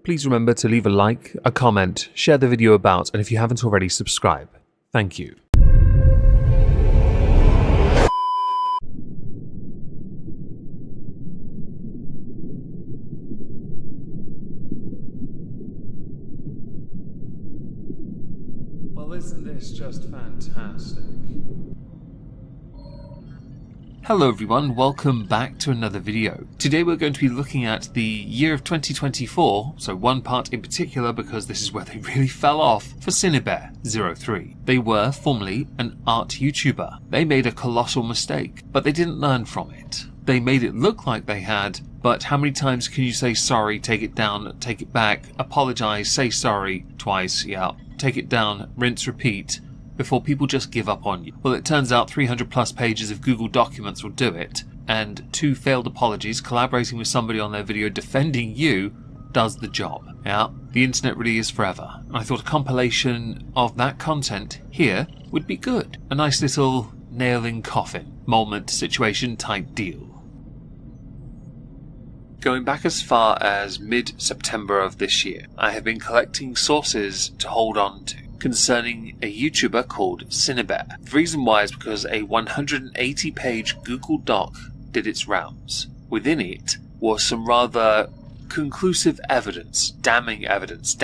please remember to leave a like, a comment, share the video about, and if you haven't already, subscribe. Thank you. Well, isn't this just fantastic? Hello everyone, welcome back to another video. Today we're going to be looking at the year of 2024, so one part in particular because this is where they really fell off for SYNNIBEAR03. They were formerly an art YouTuber. They made a colossal mistake, but they didn't learn from it. They made it look like they had, but how many times can you say sorry, take it down, take it back, apologize, say sorry twice, yeah, take it down, rinse, repeat, before people just give up on you? Well, it turns out 300 plus pages of Google documents will do it, and 2 failed apologies collaborating with somebody on their video defending you does the job. Yeah, the internet really is forever. And I thought a compilation of that content here would be good. A nice little nail-in coffin moment situation type deal. Going back as far as mid-September of this year, I have been collecting sources to hold on to concerning a YouTuber called SYNNIBEAR. The reason why is because a 180-page Google Doc did its rounds. Within it was some rather conclusive evidence, damaging evidence,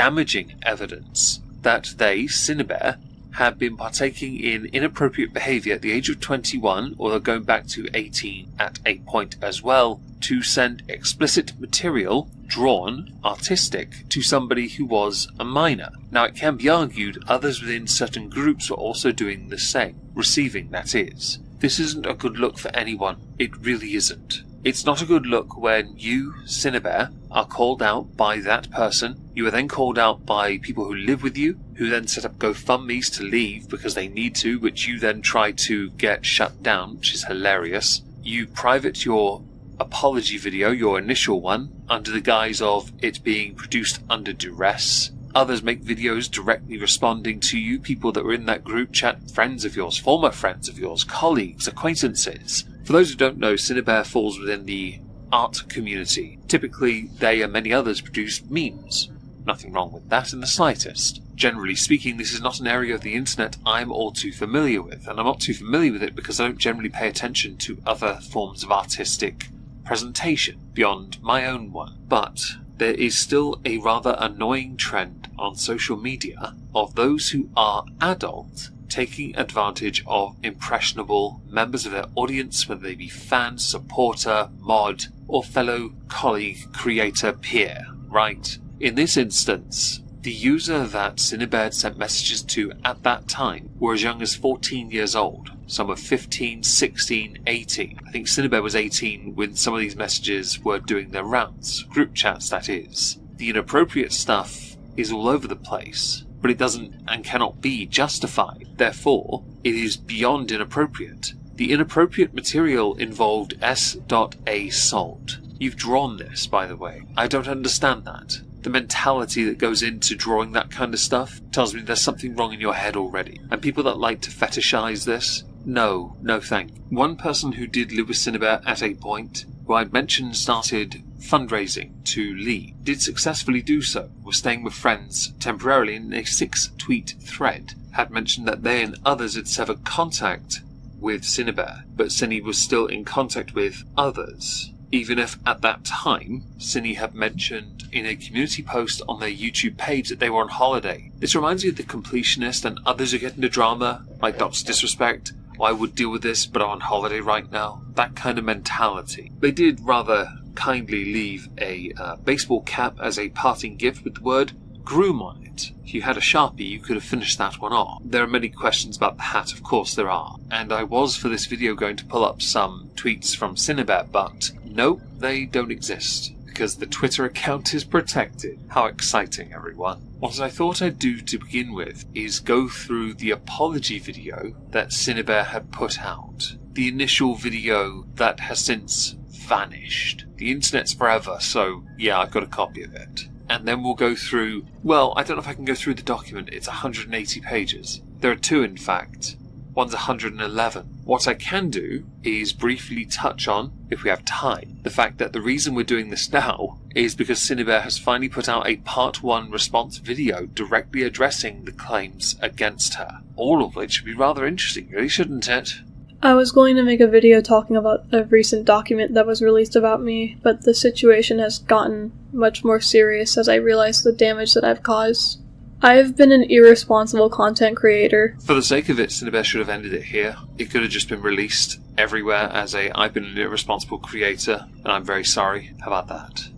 that they, SYNNIBEAR, had been partaking in inappropriate behaviour at the age of 21, or going back to 18 at a point as well, to send explicit material, drawn, artistic, to somebody who was a minor. Now it can be argued others within certain groups were also doing the same, receiving that is. This isn't a good look for anyone, it really isn't. It's not a good look when you, SYNNIBEAR, are called out by that person. You are then called out by people who live with you, who then set up GoFundMes to leave because they need to, which you then try to get shut down, which is hilarious. You private your apology video, your initial one, under the guise of it being produced under duress. Others make videos directly responding to you, people that were in that group chat, friends of yours, former friends of yours, colleagues, acquaintances. For those who don't know, SYNNIBEAR falls within the art community. Typically, they and many others produce memes. Nothing wrong with that in the slightest. Generally speaking, this is not an area of the internet I'm all too familiar with, and I'm not too familiar with it because I don't generally pay attention to other forms of artistic presentation beyond my own one. But there is still a rather annoying trend on social media of those who are adult taking advantage of impressionable members of their audience, whether they be fan, supporter, mod, or fellow colleague, creator, peer, right? In this instance, the user that SYNNIBEAR sent messages to at that time were as young as 14 years old. Some were 15, 16, 18. I think SYNNIBEAR was 18 when some of these messages were doing their rounds. Group chats, that is. The inappropriate stuff is all over the place, but it doesn't and cannot be justified. Therefore, it is beyond inappropriate. The inappropriate material involved S.A. salt. You've drawn this, by the way. I don't understand that. The mentality that goes into drawing that kind of stuff tells me there's something wrong in your head already. And people that like to fetishize this, no thank you. One person who did live with SYNNIBEAR at a point, who I'd mentioned started fundraising to leave, did successfully do so, was staying with friends temporarily in a 6-tweet thread, had mentioned that they and others had severed contact with SYNNIBEAR, but Synni was still in contact with others. Even if at that time, Synni had mentioned in a community post on their YouTube page that they were on holiday. This reminds me of the completionist and others who get into drama, like Dr. Disrespect, I would deal with this, but I'm on holiday right now. That kind of mentality. They did rather kindly leave a baseball cap as a parting gift with the word groom on it. If you had a Sharpie, you could have finished that one off. There are many questions about the hat, of course there are. And I was, for this video, going to pull up some tweets from SYNNIBEAR, but nope, they don't exist, because the Twitter account is protected. How exciting, everyone. What I thought I'd do to begin with is go through the apology video that SYNNIBEAR had put out. The initial video that has since vanished. The internet's forever, so yeah, I've got a copy of it. And then we'll go through, well, I don't know if I can go through the document, it's 180 pages. There are 2 in fact. One's 111. What I can do is briefly touch on, if we have time, the fact that the reason we're doing this now is because SYNNIBEAR has finally put out a Part 1 response video directly addressing the claims against her. All of which should be rather interesting, really, shouldn't it? I was going to make a video talking about a recent document that was released about me, but the situation has gotten much more serious as I realize the damage that I've caused. I have been an irresponsible content creator. For the sake of it, SYNNIBEAR should have ended it here. It could have just been released everywhere as I've been an irresponsible creator, and I'm very sorry. How about that?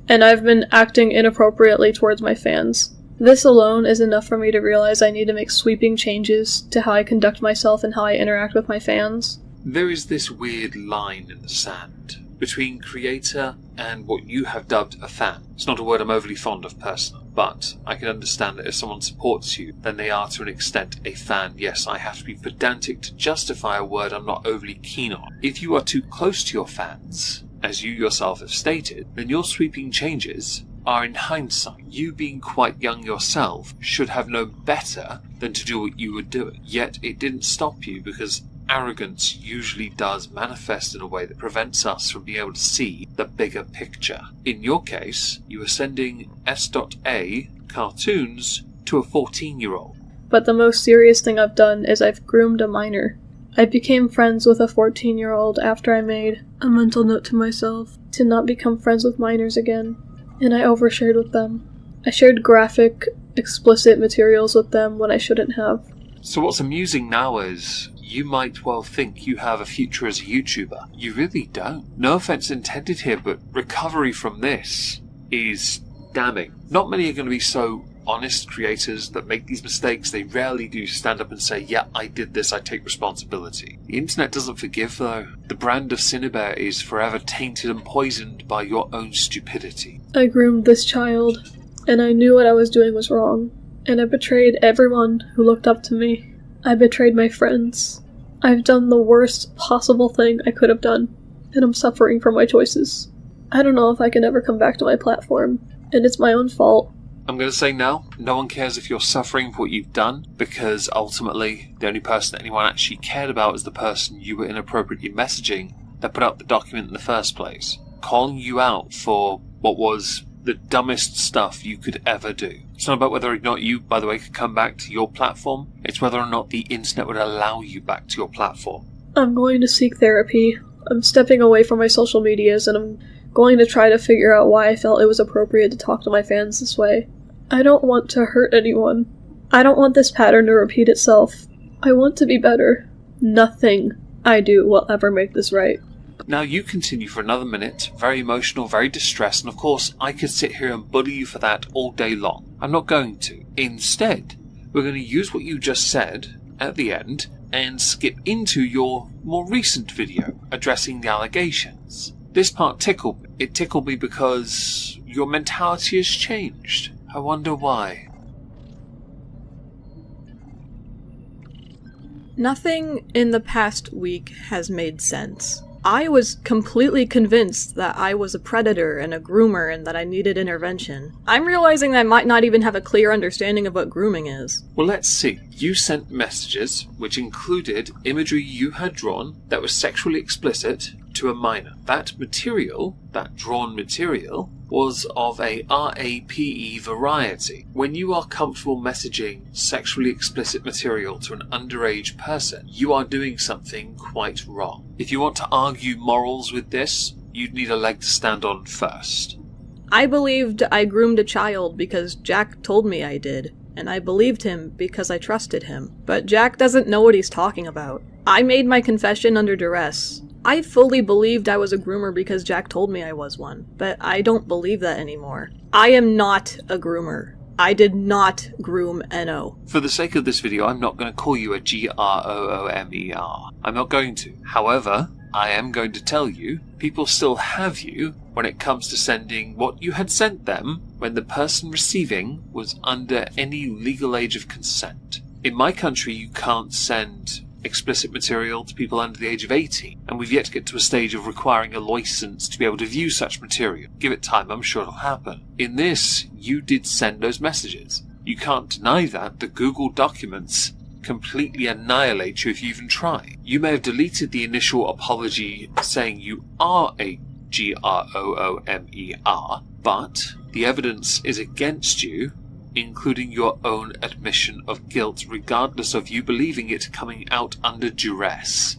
And I've been acting inappropriately towards my fans. This alone is enough for me to realize I need to make sweeping changes to how I conduct myself and how I interact with my fans. There is this weird line in the sand between creator and what you have dubbed a fan. It's not a word I'm overly fond of personally, but I can understand that if someone supports you, then they are to an extent a fan. Yes, I have to be pedantic to justify a word I'm not overly keen on. If you are too close to your fans, as you yourself have stated, then your sweeping changes are in hindsight. You being quite young yourself should have known better than to do what you were doing. Yet it didn't stop you because arrogance usually does manifest in a way that prevents us from being able to see the bigger picture. In your case, you were sending S.A cartoons to a 14-year-old. But the most serious thing I've done is I've groomed a minor. I became friends with a 14-year-old after I made a mental note to myself to not become friends with minors again, and I overshared with them. I shared graphic, explicit materials with them when I shouldn't have. So what's amusing now is you might well think you have a future as a YouTuber. You really don't. No offense intended here, but recovery from this is damning. Not many are going to be so honest creators that make these mistakes. They rarely do stand up and say, yeah, I did this, I take responsibility. The internet doesn't forgive, though. The brand of SYNNIBEAR is forever tainted and poisoned by your own stupidity. I groomed this child, and I knew what I was doing was wrong, and I betrayed everyone who looked up to me. I betrayed my friends. I've done the worst possible thing I could have done, and I'm suffering for my choices. I don't know if I can ever come back to my platform, and it's my own fault. I'm going to say now, no one cares if you're suffering for what you've done, because ultimately the only person that anyone actually cared about is the person you were inappropriately messaging that put out the document in the first place. Calling you out for what was the dumbest stuff you could ever do. It's not about whether or not you, by the way, could come back to your platform. It's whether or not the internet would allow you back to your platform. I'm going to seek therapy. I'm stepping away from my social medias, and I'm going to try to figure out why I felt it was appropriate to talk to my fans this way. I don't want to hurt anyone. I don't want this pattern to repeat itself. I want to be better. Nothing I do will ever make this right. Now you continue for another minute, very emotional, very distressed, and of course I could sit here and bully you for that all day long. I'm not going to. Instead, we're going to use what you just said at the end and skip into your more recent video addressing the allegations. This part tickled me. It tickled me because your mentality has changed. I wonder why. Nothing in the past week has made sense. I was completely convinced that I was a predator and a groomer and that I needed intervention. I'm realizing I might not even have a clear understanding of what grooming is. Well, let's see. You sent messages which included imagery you had drawn that was sexually explicit to a minor. That material, that drawn material, was of a RAPE variety. When you are comfortable messaging sexually explicit material to an underage person, you are doing something quite wrong. If you want to argue morals with this, you'd need a leg to stand on first. I believed I groomed a child because Jack told me I did, and I believed him because I trusted him. But Jack doesn't know what he's talking about. I made my confession under duress. I fully believed I was a groomer because Jack told me I was one, but I don't believe that anymore. I am not a groomer. I did not groom N.O. For the sake of this video, I'm not going to call you a GROOMER. I'm not going to. However, I am going to tell you, people still have you when it comes to sending what you had sent them when the person receiving was under any legal age of consent. In my country, you can't send explicit material to people under the age of 18, and we've yet to get to a stage of requiring a license to be able to view such material. Give it time, I'm sure it'll happen. In this, you did send those messages. You can't deny that. The Google documents completely annihilate you if you even try. You may have deleted the initial apology saying you are a GROOMER, but the evidence is against you, including your own admission of guilt, regardless of you believing it coming out under duress.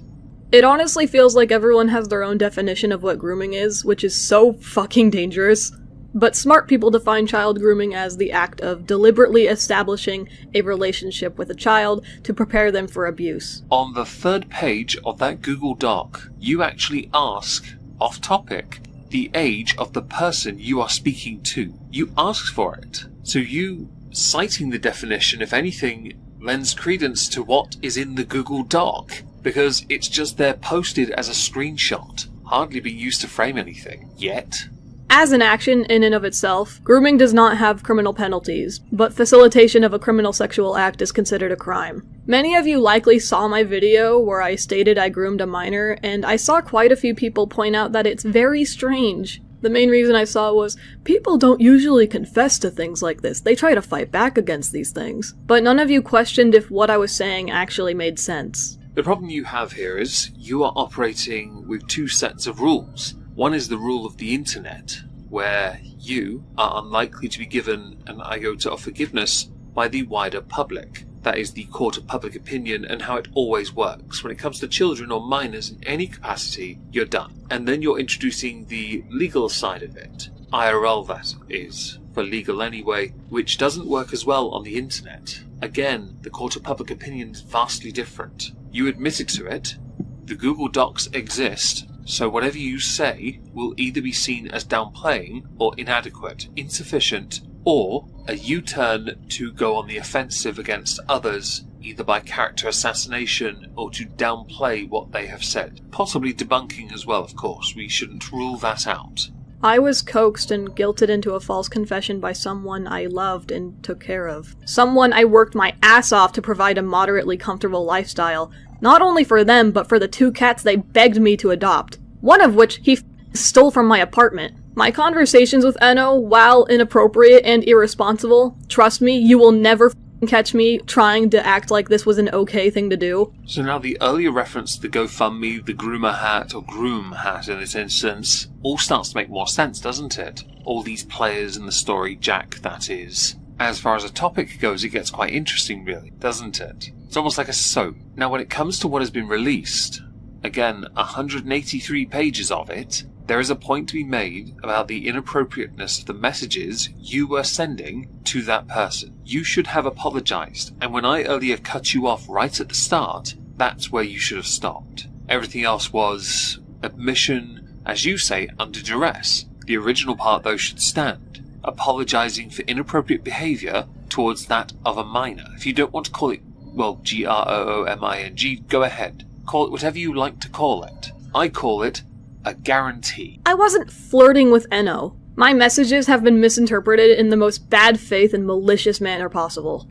It honestly feels like everyone has their own definition of what grooming is, which is so fucking dangerous. But smart people define child grooming as the act of deliberately establishing a relationship with a child to prepare them for abuse. On the third page of that Google Doc, you actually ask, off topic, the age of the person you are speaking to. You ask for it. So you, citing the definition, if anything, lends credence to what is in the Google Doc, because it's just there posted as a screenshot, hardly being used to frame anything, yet. As an action in and of itself, grooming does not have criminal penalties, but facilitation of a criminal sexual act is considered a crime. Many of you likely saw my video where I stated I groomed a minor, and I saw quite a few people point out that it's very strange. The main reason I saw was, people don't usually confess to things like this, they try to fight back against these things. But none of you questioned if what I was saying actually made sense. The problem you have here is, you are operating with two sets of rules. One is the rule of the internet, where you are unlikely to be given an iota of forgiveness by the wider public. That is the court of public opinion and how it always works. When it comes to children or minors in any capacity, you're done. And then you're introducing the legal side of it. IRL, that is, for legal anyway, which doesn't work as well on the internet. Again, the court of public opinion is vastly different. You admitted to it, the Google Docs exist, so whatever you say will either be seen as downplaying or inadequate, insufficient, or a U-turn to go on the offensive against others, either by character assassination or to downplay what they have said. Possibly debunking as well, of course. We shouldn't rule that out. I was coaxed and guilted into a false confession by someone I loved and took care of. Someone I worked my ass off to provide a moderately comfortable lifestyle, not only for them, but for the 2 cats they begged me to adopt. One of which he stole from my apartment. My conversations with Enno, while inappropriate and irresponsible, trust me, you will never catch me trying to act like this was an okay thing to do. So now the earlier reference to the GoFundMe, the groomer hat, or groom hat in this instance, all starts to make more sense, doesn't it? All these players in the story, Jack, that is. As far as a topic goes, it gets quite interesting, really, doesn't it? It's almost like a soap. Now, when it comes to what has been released, again, 183 pages of it, there is a point to be made about the inappropriateness of the messages you were sending to that person. You should have apologized, and when I earlier cut you off right at the start, that's where you should have stopped. Everything else was admission, as you say, under duress. The original part, though, should stand. Apologizing for inappropriate behavior towards that of a minor. If you don't want to call it, well, GROOMING, go ahead. Call it whatever you like to call it. I call it a guarantee. I wasn't flirting with Enno. My messages have been misinterpreted in the most bad faith and malicious manner possible.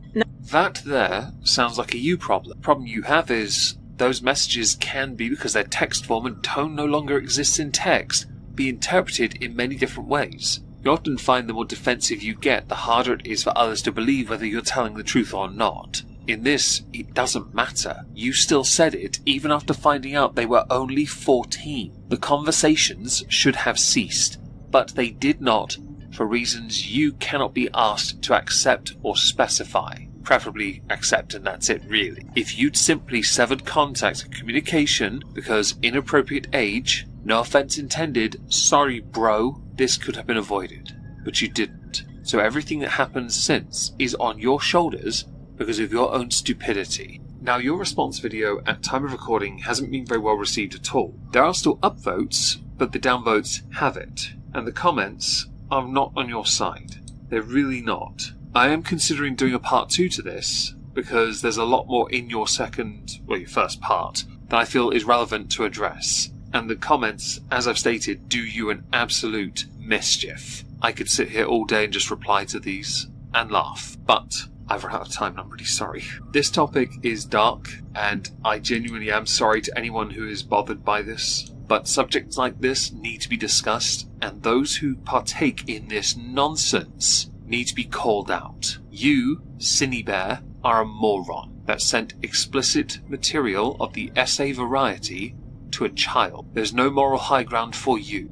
That there sounds like a you problem. The problem you have is those messages can be, because they're text form and tone no longer exists in text, be interpreted in many different ways. You often find the more defensive you get, the harder it is for others to believe whether you're telling the truth or not. In this, it doesn't matter. You still said it, even after finding out they were only 14. The conversations should have ceased, but they did not, for reasons you cannot be asked to accept or specify. Preferably accept, and that's it, really. If you'd simply severed contact and communication because inappropriate age, no offense intended, sorry bro, this could have been avoided. But you didn't. So everything that happens since is on your shoulders because of your own stupidity. Now, your response video at time of recording hasn't been very well received at all. There are still upvotes, but the downvotes have it. And the comments are not on your side. They're really not. I am considering doing a part 2 to this, because there's a lot more in your your first part, that I feel is relevant to address. And the comments, as I've stated, do you an absolute mischief. I could sit here all day and just reply to these and laugh, but I've run out of time and I'm really sorry. This topic is dark, and I genuinely am sorry to anyone who is bothered by this, but subjects like this need to be discussed, and those who partake in this nonsense need to be called out. You, SYNNIBEAR, are a moron. that sent explicit material of the essay variety to a child. There's no moral high ground for you.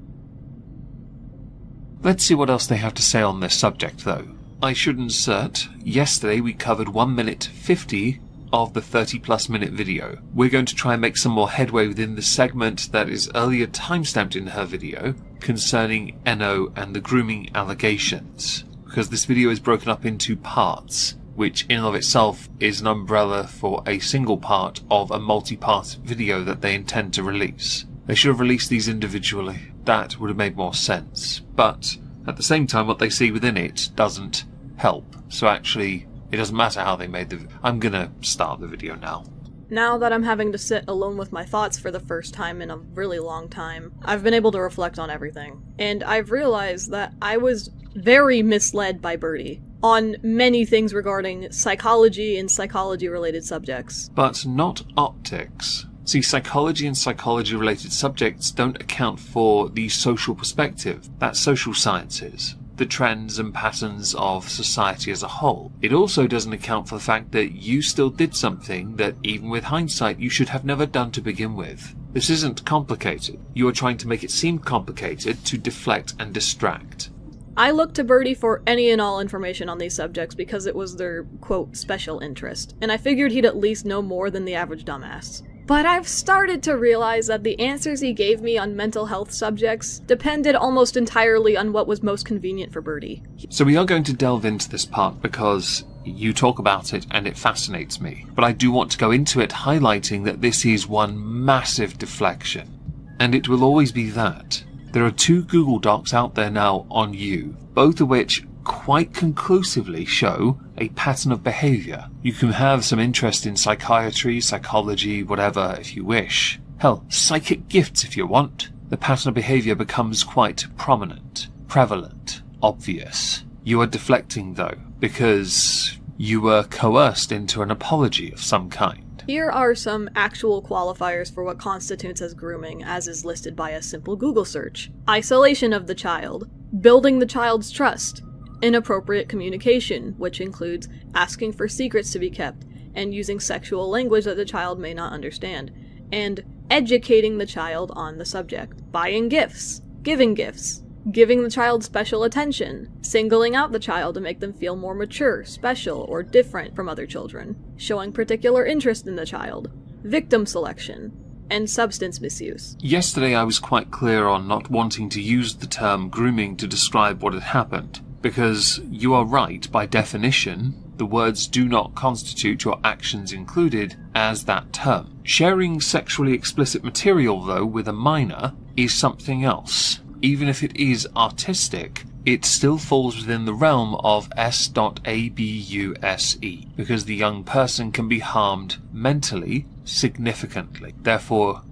Let's see what else they have to say on this subject, though. I should insert, yesterday we covered 1 minute 50 of the 30-plus minute video. We're going to try and make some more headway within the segment that is earlier timestamped in her video concerning Enno and the grooming allegations, because this video is broken up into parts, which in and of itself is an umbrella for a single part of a multi-part video that they intend to release. They should have released these individually. That would have made more sense. But at the same time, what they see within it doesn't help. So actually, it doesn't matter how they made the... I'm gonna start the video now. Now that I'm having to sit alone with my thoughts for the first time in a really long time, I've been able to reflect on everything. And I've realized that I was very misled by Birdie on many things regarding psychology and psychology-related subjects. But not optics. See, psychology and psychology-related subjects don't account for the social perspective. That's social sciences. The trends and patterns of society as a whole. It also doesn't account for the fact that you still did something that, even with hindsight, you should have never done to begin with. This isn't complicated. You are trying to make it seem complicated to deflect and distract. I looked to Birdie for any and all information on these subjects because it was their, quote, special interest, and I figured he'd at least know more than the average dumbass. But I've started to realize that the answers he gave me on mental health subjects depended almost entirely on what was most convenient for Birdie. So we are going to delve into this part because you talk about it and it fascinates me. But I do want to go into it highlighting that this is one massive deflection. And it will always be that. There are 2 Google Docs out there now on you, both of which quite conclusively show a pattern of behaviour. You can have some interest in psychiatry, psychology, whatever if you wish. Hell, psychic gifts if you want. The pattern of behaviour becomes quite prominent, prevalent, obvious. You are deflecting though, because you were coerced into an apology of some kind. Here are some actual qualifiers for what constitutes as grooming, as is listed by a simple Google search. Isolation of the child. Building the child's trust. Inappropriate communication, which includes asking for secrets to be kept, and using sexual language that the child may not understand. And educating the child on the subject. Buying gifts. Giving gifts. Giving the child special attention, singling out the child to make them feel more mature, special, or different from other children, showing particular interest in the child, victim selection, and substance misuse. Yesterday I was quite clear on not wanting to use the term grooming to describe what had happened, because you are right, by definition, the words do not constitute your actions included as that term. Sharing sexually explicit material, though, with a minor is something else. Even if it is artistic, it still falls within the realm of S.abuse, because the young person can be harmed mentally significantly. Therefore,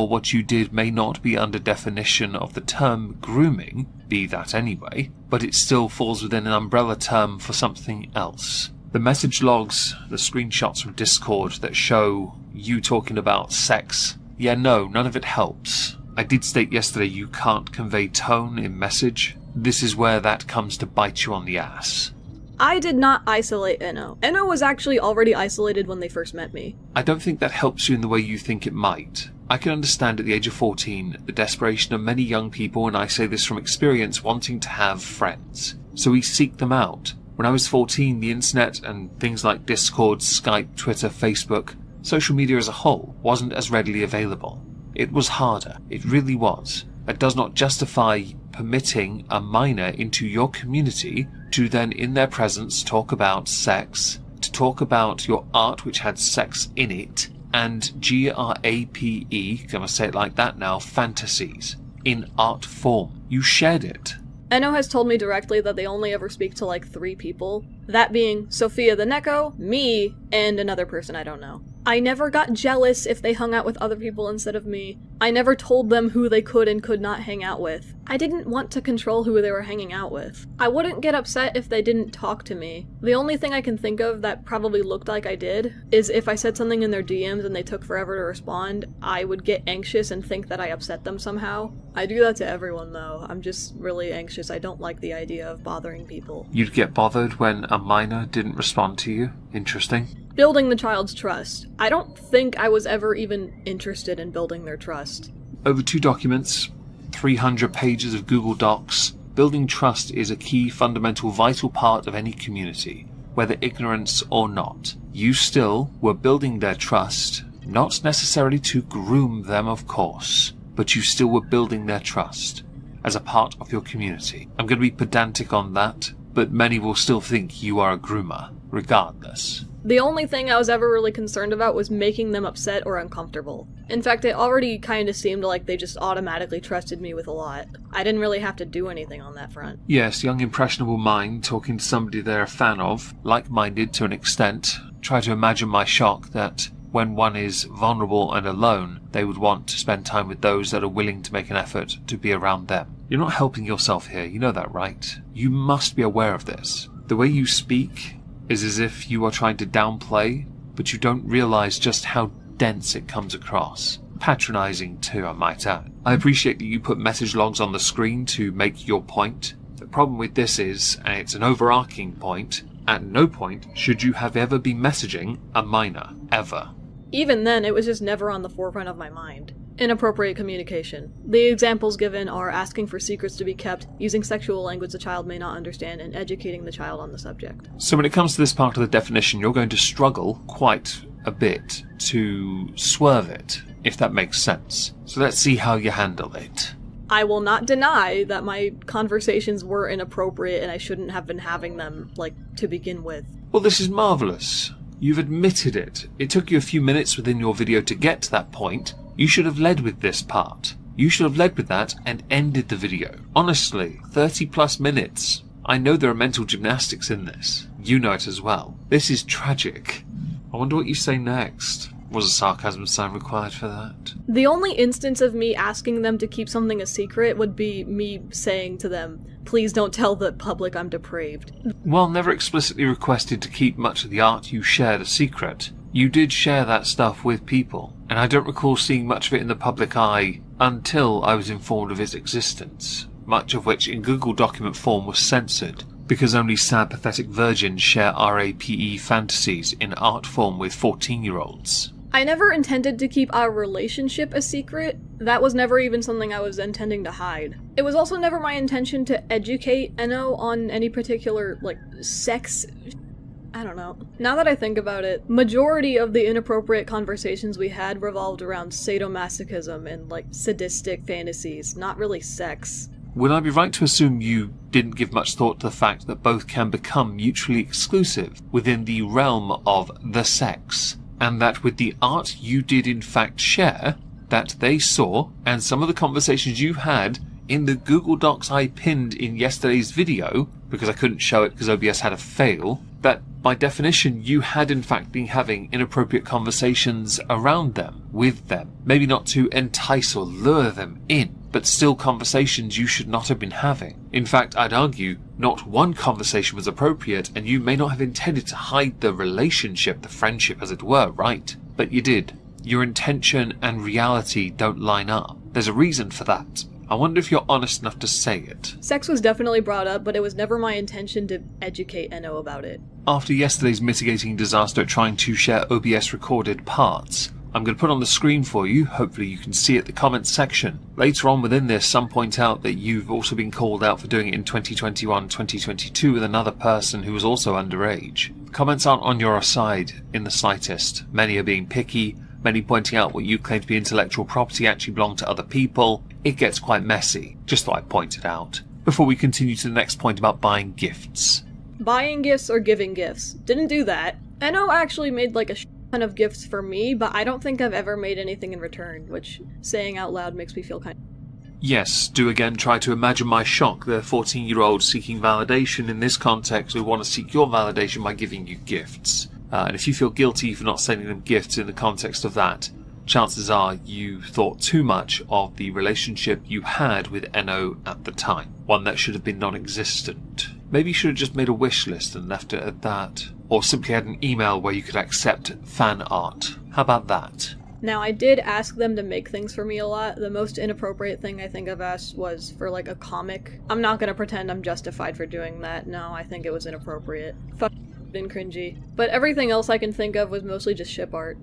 what you did may not be under definition of the term grooming, be that anyway, but it still falls within an umbrella term for something else. The message logs, the screenshots from Discord that show you talking about sex, yeah, no, none of it helps. I did state yesterday you can't convey tone in message. This is where that comes to bite you on the ass. I did not isolate Enno. Enno was actually already isolated when they first met me. I don't think that helps you in the way you think it might. I can understand at the age of 14 the desperation of many young people, and I say this from experience, wanting to have friends. So we seek them out. When I was 14, the internet and things like Discord, Skype, Twitter, Facebook, social media as a whole wasn't as readily available. It was harder. It really was. That does not justify permitting a minor into your community to then, in their presence, talk about sex, to talk about your art which had sex in it, and GRAPE, I'm gonna say it like that now, fantasies, in art form. You shared it. Enno has told me directly that they only ever speak to like 3 people, that being Sophia the Neko, me, and another person I don't know. I never got jealous if they hung out with other people instead of me. I never told them who they could and could not hang out with. I didn't want to control who they were hanging out with. I wouldn't get upset if they didn't talk to me. The only thing I can think of that probably looked like I did is if I said something in their DMs and they took forever to respond, I would get anxious and think that I upset them somehow. I do that to everyone though. I'm just really anxious. I don't like the idea of bothering people. You'd get bothered when a minor didn't respond to you? Interesting. building the child's trust. I don't think I was ever even interested in building their trust. Over 2 documents, 300 pages of Google Docs, building trust is a key, fundamental, vital part of any community, whether ignorance or not. You still were building their trust, not necessarily to groom them, of course, but you still were building their trust as a part of your community. I'm going to be pedantic on that, but many will still think you are a groomer, regardless. The only thing I was ever really concerned about was making them upset or uncomfortable. In fact, it already kind of seemed like they just automatically trusted me with a lot. I didn't really have to do anything on that front. Yes, young impressionable mind talking to somebody they're a fan of, like-minded to an extent. Try to imagine my shock that when one is vulnerable and alone, they would want to spend time with those that are willing to make an effort to be around them. You're not helping yourself here, you know that, right? You must be aware of this. The way you speak is as if you are trying to downplay, but you don't realize just how dense it comes across. Patronizing too, I might add. I appreciate that you put message logs on the screen to make your point. The problem with this is, and it's an overarching point, at no point should you have ever been messaging a minor, ever. Even then, it was just never on the forefront of my mind. Inappropriate communication. The examples given are asking for secrets to be kept, using sexual language the child may not understand, and educating the child on the subject. So when it comes to this part of the definition, you're going to struggle quite a bit to swerve it, if that makes sense. So let's see how you handle it. I will not deny that my conversations were inappropriate and I shouldn't have been having them, to begin with. Well, this is marvellous. You've admitted it. It took you a few minutes within your video to get to that point. You should have led with this part. You should have led with that and ended the video. Honestly, 30 plus minutes. I know there are mental gymnastics in this. You know it as well. This is tragic. I wonder what you say next. Was a sarcasm sign required for that? The only instance of me asking them to keep something a secret would be me saying to them, please don't tell the public I'm depraved. While never explicitly requested to keep much of the art you shared a secret, you did share that stuff with people, and I don't recall seeing much of it in the public eye until I was informed of its existence, much of which in Google document form was censored, because only sad pathetic virgins share RAPE fantasies in art form with 14-year-olds. I never intended to keep our relationship a secret. That was never even something I was intending to hide. It was also never my intention to educate Enno on any particular, sex... I don't know. Now that I think about it, majority of the inappropriate conversations we had revolved around sadomasochism and, sadistic fantasies, not really sex. Would I be right to assume you didn't give much thought to the fact that both can become mutually exclusive within the realm of the sex, and that with the art you did in fact share, that they saw, and some of the conversations you had in the Google Docs I pinned in yesterday's video, because I couldn't show it because OBS had a fail, that by definition you had in fact been having inappropriate conversations around them, with them. Maybe not to entice or lure them in, but still conversations you should not have been having. In fact, I'd argue not one conversation was appropriate, and you may not have intended to hide the relationship, the friendship as it were, right? But you did. Your intention and reality don't line up. There's a reason for that. I wonder if you're honest enough to say it. Sex was definitely brought up, but it was never my intention to educate Enno about it. After yesterday's mitigating disaster at trying to share OBS recorded parts, I'm going to put on the screen for you, hopefully you can see it, the comments section. Later on within this, some point out that you've also been called out for doing it in 2021-2022 with another person who was also underage. The comments aren't on your side in the slightest. Many are being picky, many pointing out what you claim to be intellectual property actually belong to other people. It gets quite messy. Just thought I'd point it out. Before we continue to the next point about buying gifts. Buying gifts or giving gifts. Didn't do that. Enno actually made a ton of gifts for me, but I don't think I've ever made anything in return, which saying out loud makes me feel kind of... Yes, do again try to imagine my shock. They're 14-year-olds seeking validation. In this context, we want to seek your validation by giving you gifts. And if you feel guilty for not sending them gifts in the context of that, chances are you thought too much of the relationship you had with Enno at the time. One that should have been non-existent. Maybe you should have just made a wish list and left it at that. Or simply had an email where you could accept fan art. How about that? Now, I did ask them to make things for me a lot. The most inappropriate thing I think I've asked was for a comic. I'm not gonna pretend I'm justified for doing that. No, I think it was inappropriate. and cringy. But everything else I can think of was mostly just ship art.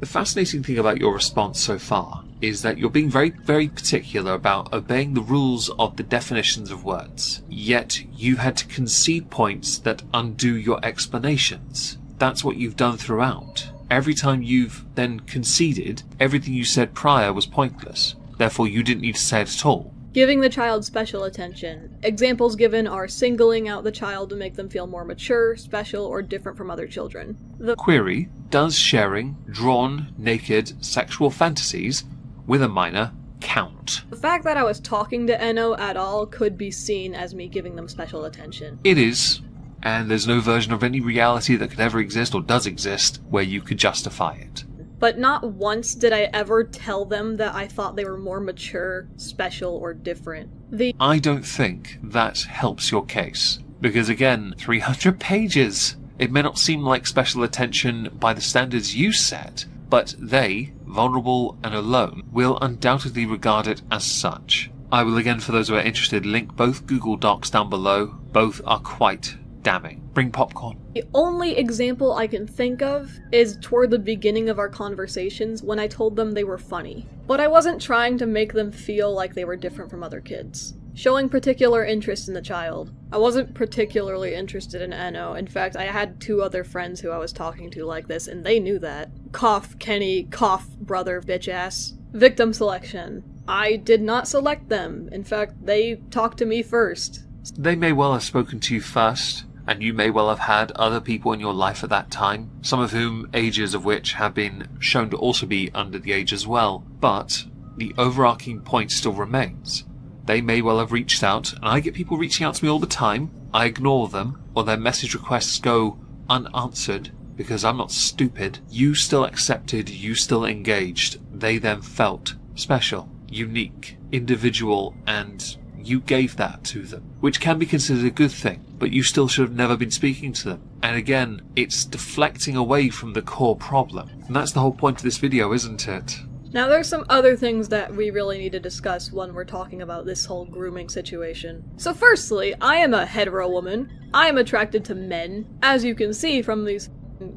The fascinating thing about your response so far is that you're being very, very particular about obeying the rules of the definitions of words. Yet you had to concede points that undo your explanations. That's what you've done throughout. Every time you've then conceded, everything you said prior was pointless. Therefore, you didn't need to say it at all. Giving the child special attention. Examples given are singling out the child to make them feel more mature, special, or different from other children. The Query, does sharing drawn, naked, sexual fantasies with a minor count? The fact that I was talking to Enno at all could be seen as me giving them special attention. It is, and there's no version of any reality that could ever exist or does exist where you could justify it. But not once did I ever tell them that I thought they were more mature, special, or different. I don't think that helps your case. Because again, 300 pages. It may not seem like special attention by the standards you set, but they, vulnerable and alone, will undoubtedly regard it as such. I will again, for those who are interested, link both Google Docs down below. Both are quite damning. Bring popcorn. The only example I can think of is toward the beginning of our conversations when I told them they were funny. But I wasn't trying to make them feel like they were different from other kids. Showing particular interest in the child. I wasn't particularly interested in Enno. In fact, I had 2 other friends who I was talking to like this, and they knew that. Cough, Kenny, cough, brother, bitch ass. Victim selection. I did not select them. In fact, they talked to me first. They may well have spoken to you first, and you may well have had other people in your life at that time, some of whom ages of which have been shown to also be under the age as well, but the overarching point still remains. They may well have reached out, and I get people reaching out to me all the time. I ignore them, or their message requests go unanswered, because I'm not stupid. You still accepted, you still engaged. They then felt special, unique, individual, and you gave that to them, which can be considered a good thing, but you still should have never been speaking to them. And again, it's deflecting away from the core problem. And that's the whole point of this video, isn't it? Now there's some other things that we really need to discuss when we're talking about this whole grooming situation. So firstly, I am a hetero woman. I am attracted to men, as you can see from these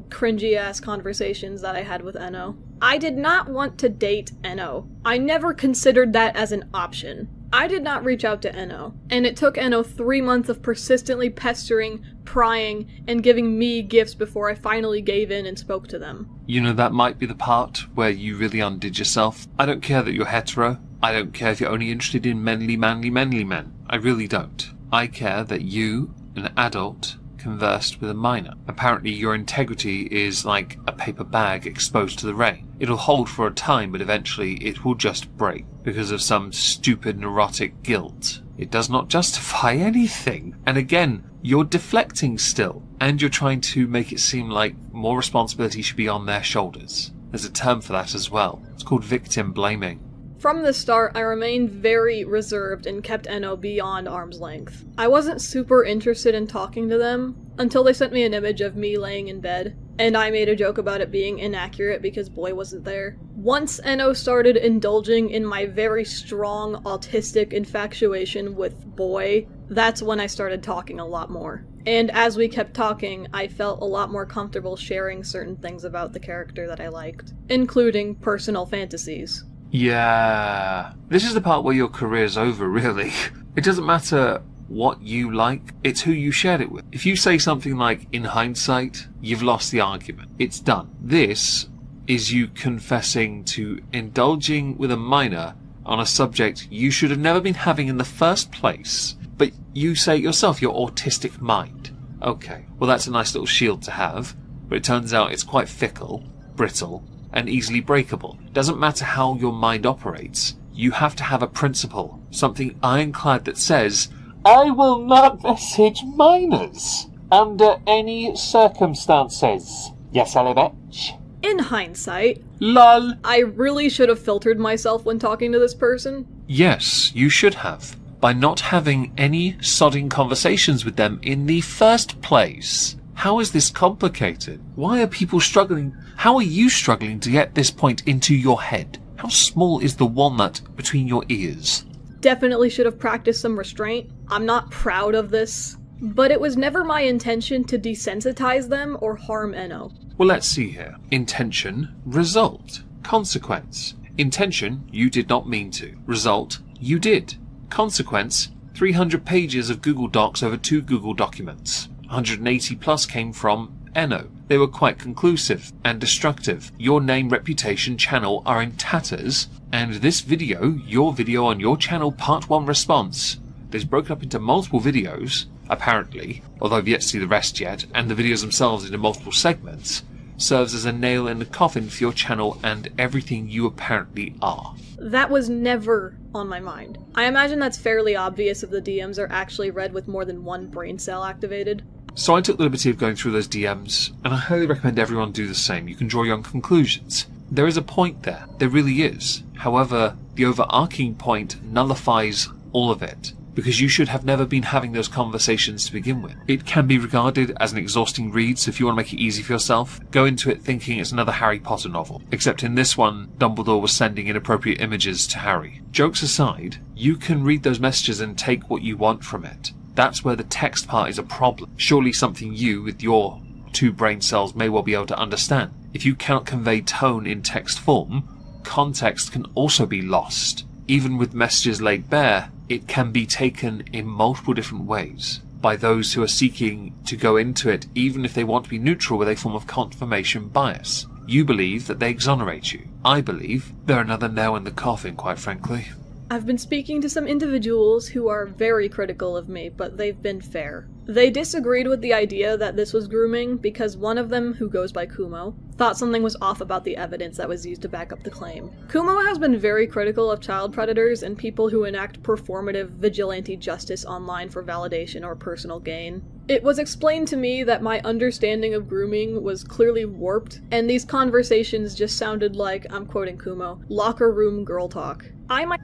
cringy ass conversations that I had with Enno. I did not want to date Enno. I never considered that as an option. I did not reach out to Enno, and it took Enno 3 months of persistently pestering, prying, and giving me gifts before I finally gave in and spoke to them. You know, that might be the part where you really undid yourself. I don't care that you're hetero. I don't care if you're only interested in manly men. I really don't. I care that you, an adult, conversed with a minor. Apparently your integrity is like a paper bag exposed to the rain. It'll hold for a time, but eventually it will just break because of some stupid neurotic guilt. It does not justify anything. And again, you're deflecting still, and you're trying to make it seem like more responsibility should be on their shoulders. There's a term for that as well. It's called victim blaming. From the start, I remained very reserved and kept Enno beyond arm's length. I wasn't super interested in talking to them until they sent me an image of me laying in bed, and I made a joke about it being inaccurate because Boy wasn't there. Once Enno started indulging in my very strong autistic infatuation with Boy, that's when I started talking a lot more. And as we kept talking, I felt a lot more comfortable sharing certain things about the character that I liked, including personal fantasies. Yeah, this is the part where your career's over, really. It doesn't matter what you like, it's who you shared it with. If you say something like, in hindsight, you've lost the argument. It's done. This is you confessing to indulging with a minor on a subject you should have never been having in the first place. But you say it yourself, your autistic mind. Okay, well that's a nice little shield to have, but it turns out it's quite fickle, brittle, and easily breakable. Doesn't matter how your mind operates, you have to have a principle, something ironclad that says, I will not message minors under any circumstances. Yes, hello, bitch. In hindsight, LOL. I really should have filtered myself when talking to this person. Yes, you should have. By not having any sodding conversations with them in the first place. How is this complicated? Why are people struggling? How are you struggling to get this point into your head? How small is the walnut between your ears? Definitely should have practiced some restraint. I'm not proud of this. but it was never my intention to desensitize them or harm Enno. Well, let's see here. Intention, result, consequence. Intention, you did not mean to. Result, you did. Consequence, 300 pages of Google Docs over 2 Google documents. 180 plus came from Enno. They were quite conclusive and destructive. Your name, reputation, channel are in tatters, and this video, your video on your channel part 1 response, is broken up into multiple videos, apparently, although I've yet to see the rest yet, and the videos themselves into multiple segments, serves as a nail in the coffin for your channel and everything you apparently are. That was never on my mind. I imagine that's fairly obvious if the DMs are actually read with more than 1 brain cell activated. So I took the liberty of going through those DMs, and I highly recommend everyone do the same. You can draw your own conclusions. There is a point there. There really is. However, the overarching point nullifies all of it, because you should have never been having those conversations to begin with. It can be regarded as an exhausting read, so if you want to make it easy for yourself, go into it thinking it's another Harry Potter novel. Except in this one, Dumbledore was sending inappropriate images to Harry. Jokes aside, you can read those messages and take what you want from it. That's where the text part is a problem. Surely something you, with your 2 brain cells, may well be able to understand. If you cannot convey tone in text form, context can also be lost. Even with messages laid bare, it can be taken in multiple different ways by those who are seeking to go into it, even if they want to be neutral with a form of confirmation bias. You believe that they exonerate you. I believe they're another nail in the coffin, quite frankly. I've been speaking to some individuals who are very critical of me, but they've been fair. They disagreed with the idea that this was grooming because one of them, who goes by Kumo, thought something was off about the evidence that was used to back up the claim. Kumo has been very critical of child predators and people who enact performative vigilante justice online for validation or personal gain. It was explained to me that my understanding of grooming was clearly warped, and these conversations just sounded like, I'm quoting Kumo, locker room girl talk.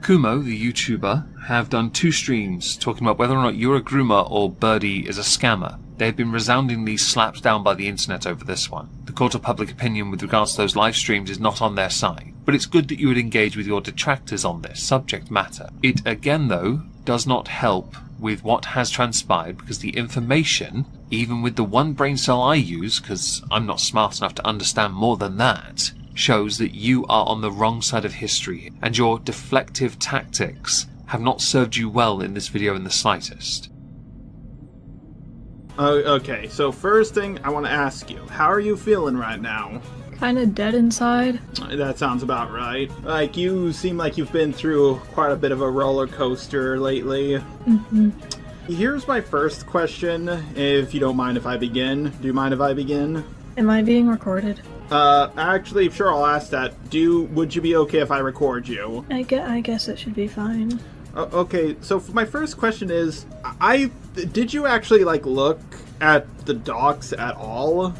Kumo, the YouTuber, have done 2 streams talking about whether or not you're a groomer or Birdie is a scammer. They have been resoundingly slapped down by the internet over this one. The court of public opinion with regards to those live streams is not on their side, but it's good that you would engage with your detractors on this subject matter. It again, though, does not help with what has transpired, because the information, even with the 1 brain cell I use, because I'm not smart enough to understand more than that, shows that you are on the wrong side of history, and your deflective tactics have not served you well in this video in the slightest. Okay, so first thing I want to ask you, how are you feeling right now? Kinda dead inside. That sounds about right. Like, you seem like you've been through quite a bit of a roller coaster lately. Mm-hmm. Here's my first question, if you don't mind if I begin. Do you mind if I begin? Am I being recorded? Actually, sure, I'll ask that. Would you be okay if I record you? I guess it should be fine. Okay, so for my first question is, did you actually, like, look at the docs at all?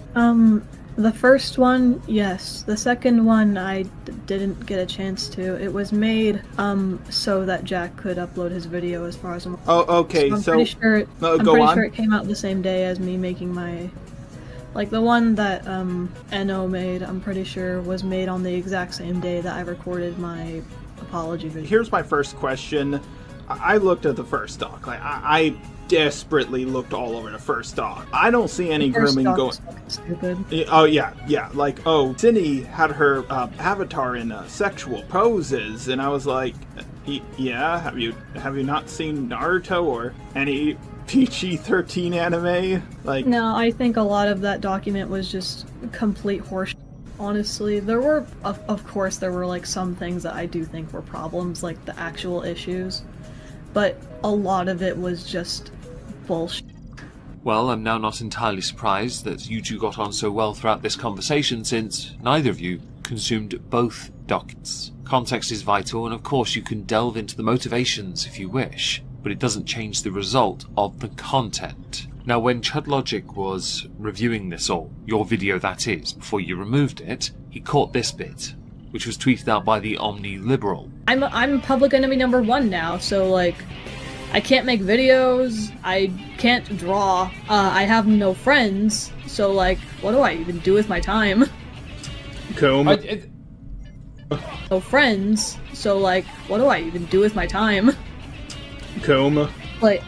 The first one, yes. The second one, I didn't get a chance to. It was made, so that Jack could upload his video, as far as I'm... Oh, okay, I'm pretty sure it came out the same day as me making my... Like, the one that, Enno made, I'm pretty sure was made on the exact same day that I recorded my apology video. Here's my first question. I looked at the first doc. Like, I desperately looked all over the first doc. I don't see any grooming going. Stupid. Oh yeah. Like, oh, Synni had her avatar in sexual poses, and I was like, yeah. Have you not seen Naruto or any PG-13 anime? Like, no, I think a lot of that document was just complete horseshit. Honestly, there were, of course, there were like some things that I do think were problems, like the actual issues, but a lot of it was just bullshit. Well, I'm now not entirely surprised that you two got on so well throughout this conversation, since neither of you consumed both documents. Context is vital, and of course you can delve into the motivations if you wish, but it doesn't change the result of the content. Now, when ChudLogic was reviewing this all, your video that is, before you removed it, he caught this bit, which was tweeted out by the Omni-Liberal. I'm public enemy number 1 now, so, like, I can't make videos, I can't draw, I have no friends, so, like, what do I even do with my time? Comb. No friends, so, like, what do I even do with my time? Comb. Like,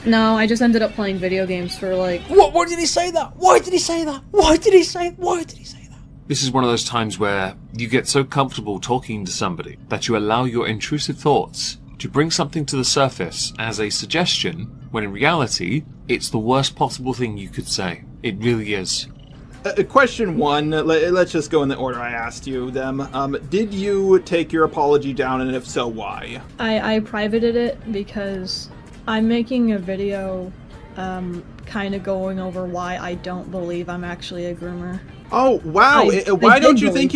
No, I just ended up playing video games for like... What? Why did he say that? Why did he say that? Why did he say that? This is one of those times where you get so comfortable talking to somebody that you allow your intrusive thoughts to bring something to the surface as a suggestion, when in reality, it's the worst possible thing you could say. It really is. Question 1, let's just go in the order I asked you them. Did you take your apology down, and if so, why? I privated it because I'm making a video kind of going over why I don't believe I'm actually a groomer. Oh, wow. Why don't you think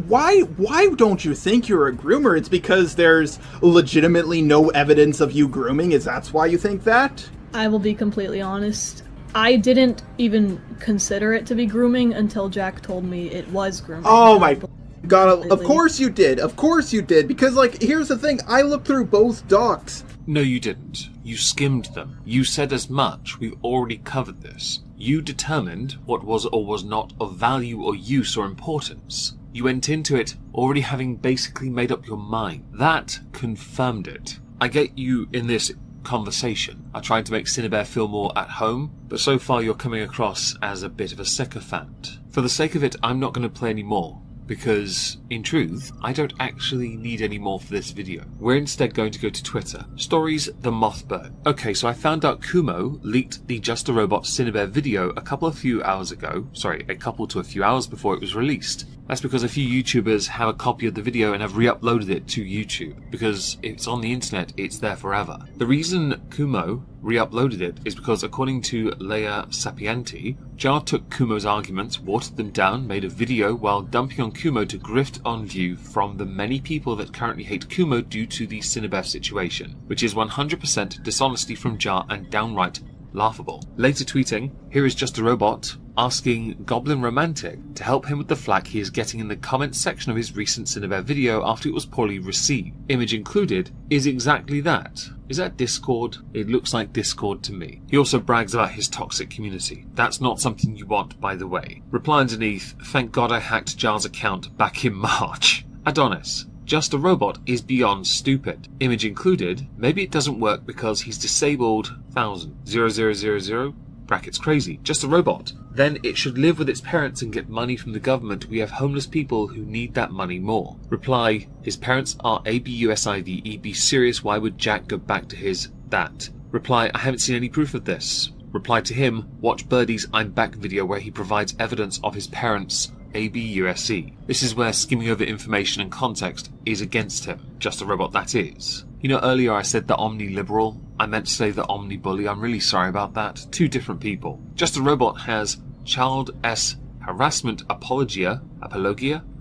why don't you think you're a groomer? It's because there's legitimately no evidence of you grooming. That's why you think that? I will be completely honest. I didn't even consider it to be grooming until Jack told me it was grooming. Oh my god, of course you did. Of course you did. Because, like, here's the thing. I looked through both docs. No, you didn't. You skimmed them. You said as much. We've already covered this. You determined what was or was not of value or use or importance. You went into it already having basically made up your mind. That confirmed it. I get you in this conversation. I tried to make SYNNIBEAR feel more at home, but so far you're coming across as a bit of a sycophant. For the sake of it, I'm not going to play any more, because, in truth, I don't actually need any more for this video. We're instead going to go to Twitter. Stories the Mothbird. Okay, so I found out Kumo leaked the Just a Robot SYNNIBEAR video a couple to a few hours before it was released. That's because a few YouTubers have a copy of the video and have re-uploaded it to YouTube, because if it's on the internet, it's there forever. The reason Kumo re-uploaded it is because, according to Leila Seymour, Jar took Kumo's arguments, watered them down, made a video while dumping on Kumo to grift on view from the many people that currently hate Kumo due to the SYNNIBEAR situation, which is 100% dishonesty from Jar and downright laughable. Later tweeting, "Here is Just a Robot asking Goblin Romantic to help him with the flack he is getting in the comments section of his recent SYNNIBEAR video after it was poorly received. Image included is exactly that. Is that Discord? It looks like Discord to me." He also brags about his toxic community. That's not something you want, by the way. Reply underneath, "Thank God I hacked Jar's account back in March." Adonis, "Just a Robot is beyond stupid." Image included, "Maybe it doesn't work because he's disabled 1000 brackets crazy. Just a robot. Then it should live with its parents and get money from the government. We have homeless people who need that money more." Reply, "His parents are ABUSIVE. Be serious, why would Jack go back to his that?" Reply, "I haven't seen any proof of this." Reply to him, "Watch Birdie's I'm Back video where he provides evidence of his parents ABUSE. This is where skimming over information and context is against him. Just a Robot, that is." You know, earlier I said the omni-liberal. I meant to say the omni-bully. I'm really sorry about that. Two different people. Just a Robot has child S harassment apologia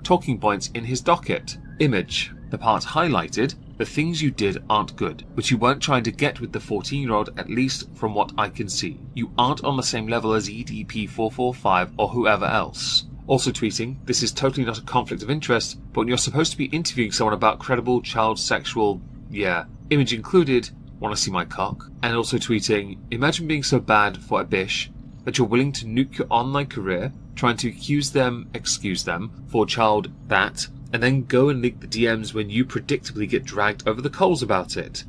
talking points in his docket. Image, the part highlighted, "The things you did aren't good, but you weren't trying to get with the 14-year-old, at least from what I can see. You aren't on the same level as EDP445 or whoever else." Also tweeting, "This is totally not a conflict of interest, but when you're supposed to be interviewing someone about credible child sexual, Image included, "Wanna see my cock?" And also tweeting, "Imagine being so bad for a bish that you're willing to nuke your online career, trying to excuse them for child that, and then go and leak the DMs when you predictably get dragged over the coals about it.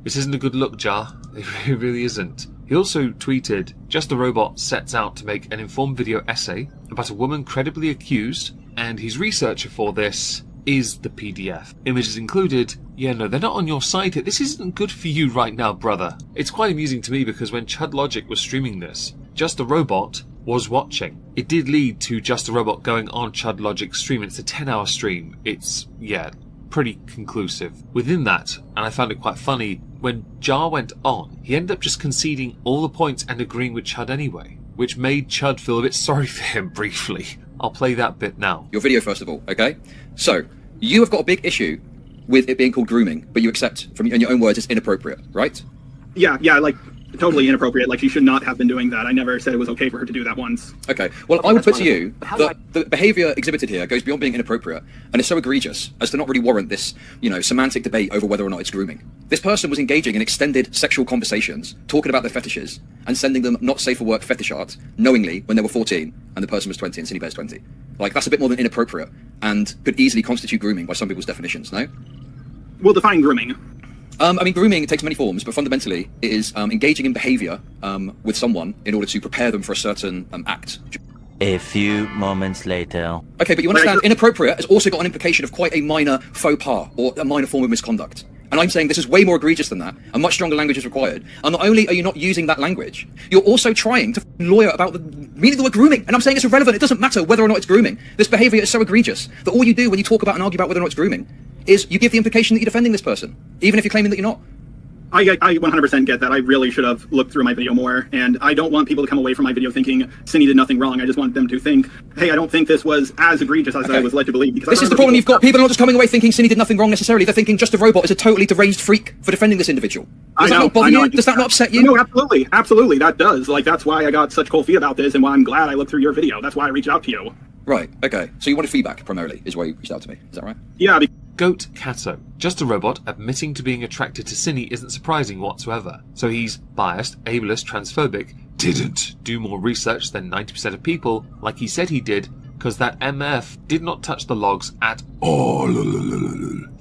This isn't a good look, Jar. It really isn't." He also tweeted, "Just a Robot sets out to make an informed video essay about a woman credibly accused, and his researcher for this is the PDF. Images included, no, they're not on your side here. This isn't good for you right now, brother." It's quite amusing to me because when Chud Logic was streaming this, Just a Robot was watching. It did lead to Just a Robot going on Chud Logic's stream. It's a 10-hour stream. It's, pretty conclusive. Within that, and I found it quite funny, when Jar went on, he ended up just conceding all the points and agreeing with Chud anyway, which made Chud feel a bit sorry for him briefly. I'll play that bit now. Your video first of all, okay? So, you have got a big issue with it being called grooming, but you accept, from in your own words, it's inappropriate, right? Yeah, like, totally inappropriate. Like, she should not have been doing that. I never said it was okay for her to do that once. Okay, well, I would put to you that the behaviour exhibited here goes beyond being inappropriate, and is so egregious as to not really warrant this, semantic debate over whether or not it's grooming. This person was engaging in extended sexual conversations, talking about their fetishes, and sending them not safe for work fetish art, knowingly, when they were 14, and the person was 20, and SYNNIBEAR's 20. Like, that's a bit more than inappropriate, and could easily constitute grooming by some people's definitions, no? We'll define grooming. I mean, grooming takes many forms, but fundamentally it is engaging in behavior with someone in order to prepare them for a certain act. A few moments later. Okay, but you understand, inappropriate has also got an implication of quite a minor faux pas or a minor form of misconduct. And I'm saying this is way more egregious than that, and much stronger language is required. And not only are you not using that language, you're also trying to lawyer about the meaning of the word grooming. And I'm saying it's irrelevant. It doesn't matter whether or not it's grooming. This behavior is so egregious that all you do when you talk about and argue about whether or not it's grooming is you give the implication that you're defending this person, even if you're claiming that you're not. I 100% get that. I really should have looked through my video more, and I don't want people to come away from my video thinking Synni did nothing wrong. I just want them to think, hey, I don't think this was as egregious as I was led to believe. Because this is the problem you've got. People are not just coming away thinking Synni did nothing wrong necessarily. They're thinking Just a Robot is a totally deranged freak for defending this individual. Does that not bother you? Does that not upset you? No, absolutely. Absolutely, that does. Like, that's why I got such cold feet about this, and why I'm glad I looked through your video. That's why I reached out to you. Right, okay. So you wanted feedback, primarily, is why you reached out to me. Is that right? Yeah, Goat Cato. Just a Robot admitting to being attracted to Synni isn't surprising whatsoever. So he's biased, ableist, transphobic, didn't do more research than 90% of people, like he said he did, because that MF did not touch the logs at all.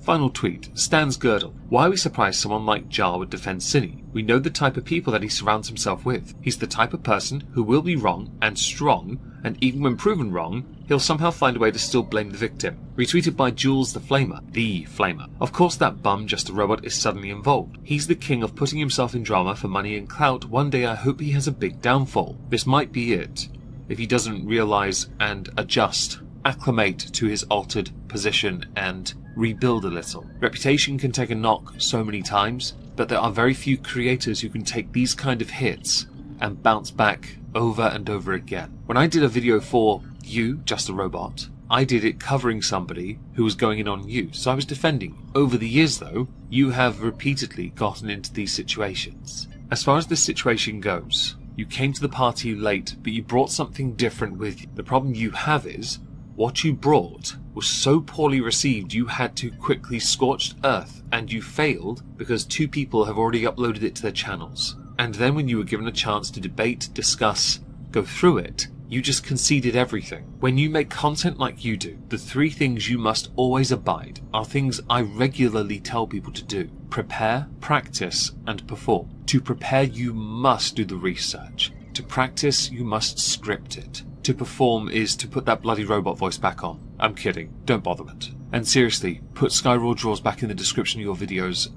Final tweet. Stan's Girdle. Why are we surprised someone like Jar would defend Synni? We know the type of people that he surrounds himself with. He's the type of person who will be wrong and strong, and even when proven wrong, he'll somehow find a way to still blame the victim. Retweeted by Jules the Flamer. The Flamer. Of course that bum Just a Robot is suddenly involved. He's the king of putting himself in drama for money and clout. One day I hope he has a big downfall. This might be it, if he doesn't realise and adjust, acclimate to his altered position and rebuild a little. Reputation can take a knock so many times, but there are very few creators who can take these kind of hits and bounce back over and over again. When I did a video for you, Just a Robot, I did it covering somebody who was going in on you, so I was defending you. Over the years though, you have repeatedly gotten into these situations. As far as this situation goes, you came to the party late, but you brought something different with you. The problem you have is, what you brought was so poorly received you had to quickly scorched earth, and you failed because 2 people have already uploaded it to their channels. And then when you were given a chance to debate, discuss, go through it, you just conceded everything. When you make content like you do, the 3 things you must always abide are things I regularly tell people to do. Prepare, practice, and perform. To prepare, you must do the research. To practice, you must script it. To perform is to put that bloody robot voice back on. I'm kidding, don't bother it. And seriously, put Skyraw Draws back in the description of your videos.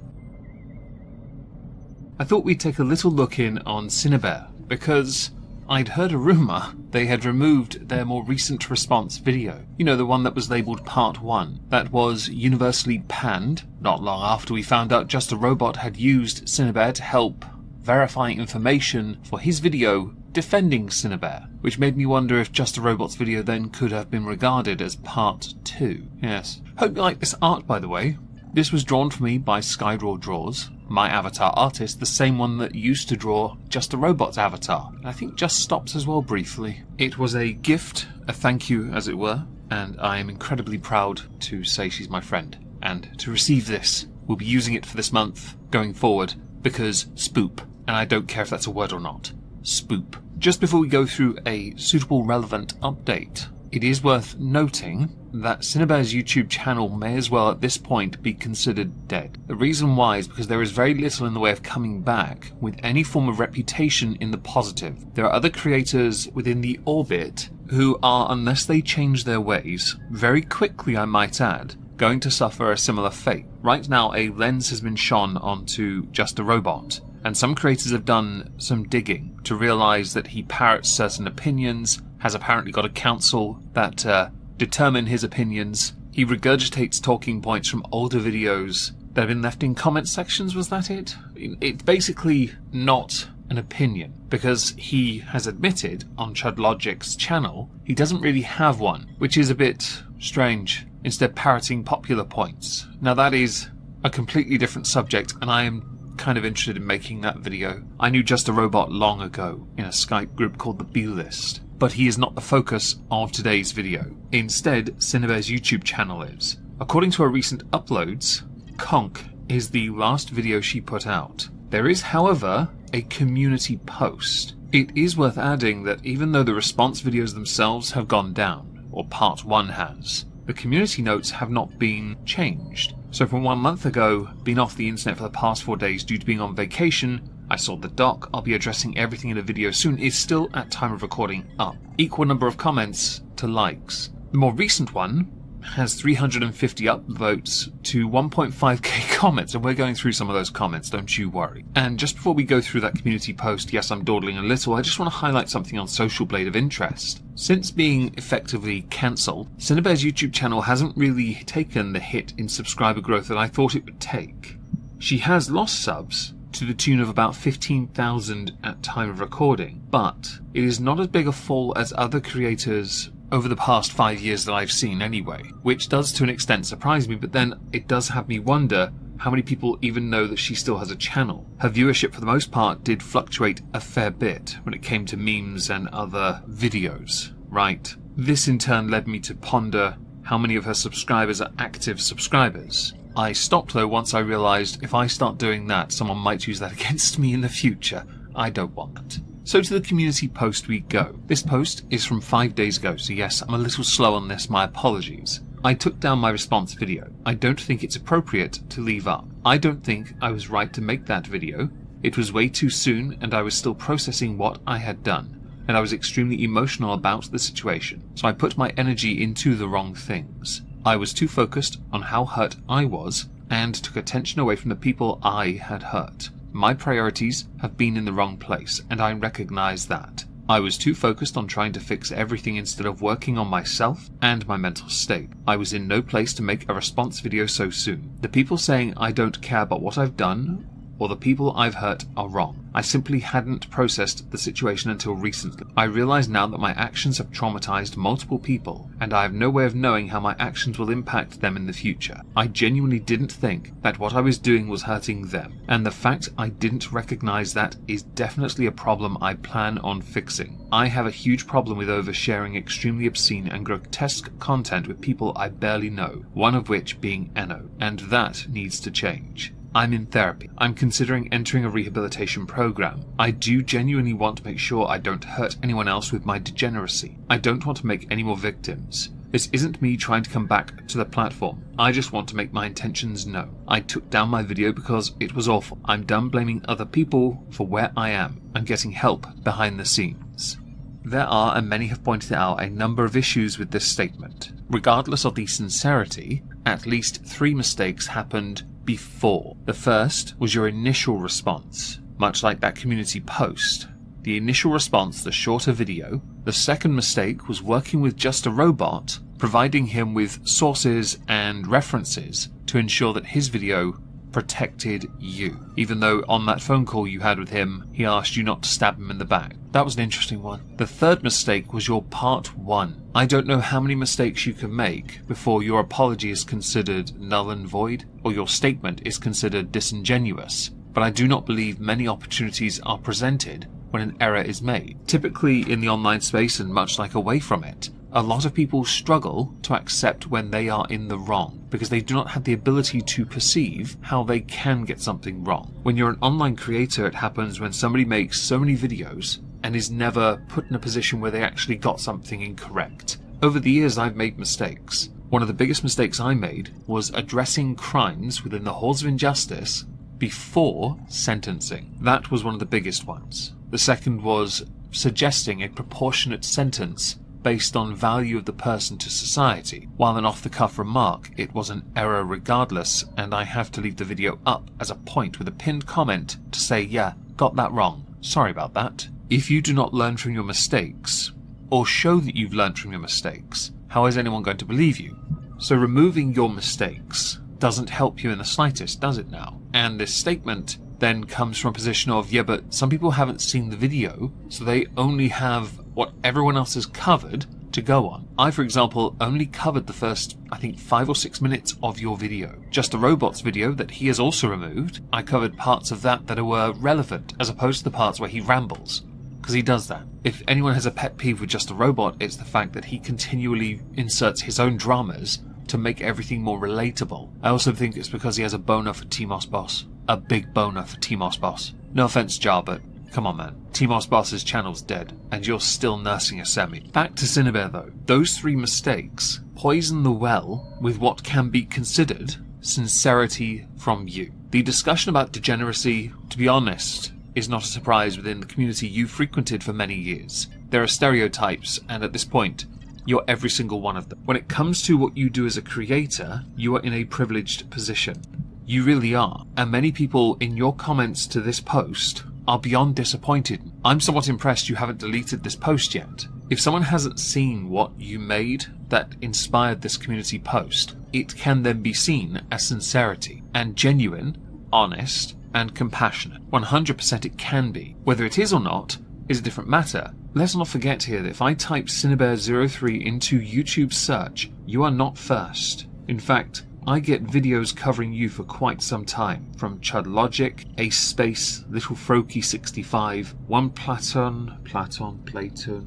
I thought we'd take a little look in on SYNNIBEAR, because I'd heard a rumour they had removed their more recent response video. You know, the one that was labelled Part 1. That was universally panned, not long after we found out Just a Robot had used SYNNIBEAR to help verify information for his video defending SYNNIBEAR, which made me wonder if Just a Robot's video then could have been regarded as Part 2. Yes. Hope you like this art, by the way. This was drawn for me by Skyraw Draws, my avatar artist, the same one that used to draw Just a Robot's avatar. And I think Just Stops as well, briefly. It was a gift, a thank you as it were, and I am incredibly proud to say she's my friend. And to receive this, we'll be using it for this month, going forward, because spoop. And I don't care if that's a word or not. Spoop. Just before we go through a suitable relevant update, it is worth noting that SYNNIBEAR's YouTube channel may as well at this point be considered dead. The reason why is because there is very little in the way of coming back with any form of reputation in the positive. There are other creators within the orbit who are, unless they change their ways, very quickly I might add, going to suffer a similar fate. Right now a lens has been shone onto Just a Robot, and some creators have done some digging to realise that he parrots certain opinions, has apparently got a council that determine his opinions. He regurgitates talking points from older videos that have been left in comment sections, was that it? It's basically not an opinion, because he has admitted on ChudLogic's channel he doesn't really have one, which is a bit strange, instead parroting popular points. Now that is a completely different subject, and I am kind of interested in making that video. I knew Just a Robot long ago in a Skype group called the B-List, but he is not the focus of today's video. Instead, SYNNIBEAR's YouTube channel is. According to her recent uploads, Conk is the last video she put out. There is, however, a community post. It is worth adding that even though the response videos themselves have gone down, or Part 1 has, the community notes have not been changed. So from 1 month ago, been off the internet for the past 4 days due to being on vacation, I saw the doc, I'll be addressing everything in a video soon, is still at time of recording up. Equal number of comments to likes. The more recent one has 350 upvotes to 1.5k comments, and we're going through some of those comments, don't you worry. And just before we go through that community post, yes, I'm dawdling a little, I just want to highlight something on Social Blade of interest. Since being effectively cancelled, SYNNIBEAR's YouTube channel hasn't really taken the hit in subscriber growth that I thought it would take. She has lost subs to the tune of about 15,000 at time of recording, but it is not as big a fall as other creators over the past 5 years that I've seen anyway, which does to an extent surprise me, but then it does have me wonder how many people even know that she still has a channel. Her viewership for the most part did fluctuate a fair bit when it came to memes and other videos, right? This in turn led me to ponder how many of her subscribers are active subscribers. I stopped though once I realised if I start doing that, someone might use that against me in the future. I don't want that. So to the community post we go. This post is from 5 days ago, so yes, I'm a little slow on this, my apologies. I took down my response video. I don't think it's appropriate to leave up. I don't think I was right to make that video. It was way too soon and I was still processing what I had done. And I was extremely emotional about the situation, so I put my energy into the wrong things. I was too focused on how hurt I was and took attention away from the people I had hurt. My priorities have been in the wrong place, and I recognize that. I was too focused on trying to fix everything instead of working on myself and my mental state. I was in no place to make a response video so soon. The people saying I don't care about what I've done or the people I've hurt are wrong. I simply hadn't processed the situation until recently. I realize now that my actions have traumatized multiple people, and I have no way of knowing how my actions will impact them in the future. I genuinely didn't think that what I was doing was hurting them, and the fact I didn't recognize that is definitely a problem I plan on fixing. I have a huge problem with oversharing extremely obscene and grotesque content with people I barely know, one of which being Enno, and that needs to change. I'm in therapy. I'm considering entering a rehabilitation program. I do genuinely want to make sure I don't hurt anyone else with my degeneracy. I don't want to make any more victims. This isn't me trying to come back to the platform. I just want to make my intentions known. I took down my video because it was awful. I'm done blaming other people for where I am. I'm getting help behind the scenes. There are, and many have pointed out, a number of issues with this statement. Regardless of the sincerity, at least 3 mistakes happened before. The first was your initial response, much like that community post. The initial response, the shorter video. The second mistake was working with just a robot, providing him with sources and references to ensure that his video protected you, even though on that phone call you had with him, he asked you not to stab him in the back. That was an interesting one. The third mistake was your part 1. I don't know how many mistakes you can make before your apology is considered null and void, or your statement is considered disingenuous, but I do not believe many opportunities are presented when an error is made. Typically in the online space, and much like away from it, a lot of people struggle to accept when they are in the wrong because they do not have the ability to perceive how they can get something wrong. When you're an online creator, it happens when somebody makes so many videos and is never put in a position where they actually got something incorrect. Over the years, I've made mistakes. One of the biggest mistakes I made was addressing crimes within the halls of injustice before sentencing. That was one of the biggest ones. The second was suggesting a proportionate sentence based on value of the person to society. While an off-the-cuff remark, it was an error regardless, and I have to leave the video up as a point with a pinned comment to say, yeah, got that wrong. Sorry about that. If you do not learn from your mistakes, or show that you've learned from your mistakes, how is anyone going to believe you? So removing your mistakes doesn't help you in the slightest, does it now? And this statement then comes from a position of, yeah, but some people haven't seen the video, so they only have what everyone else has covered to go on. I, for example, only covered the first, I think, 5 or 6 minutes of your video. Just a Robots video that he has also removed, I covered parts of that that were relevant, as opposed to the parts where he rambles. Because he does that. If anyone has a pet peeve with Just a Robot, it's the fact that he continually inserts his own dramas to make everything more relatable. I also think it's because he has a boner for Timos Boss. A big boner for Timos Boss. No offense, Jar, but come on, man. Timos Boss's channel's dead, and you're still nursing a semi. Back to SYNNIBEAR, though. Those 3 mistakes poison the well with what can be considered sincerity from you. The discussion about degeneracy, to be honest, is not a surprise within the community you frequented for many years. There are stereotypes, and at this point, you're every single one of them. When it comes to what you do as a creator, you are in a privileged position. You really are. And many people in your comments to this post are beyond disappointed. I'm somewhat impressed you haven't deleted this post yet. If someone hasn't seen what you made that inspired this community post, it can then be seen as sincerity and genuine, honest, and compassionate. 100% it can be. Whether it is or not is a different matter. Let's not forget here that if I type SYNNIBEAR03 into YouTube search, you are not first. In fact, I get videos covering you for quite some time, from Chud Logic, Ace Space, Little Froky 65, One Platon,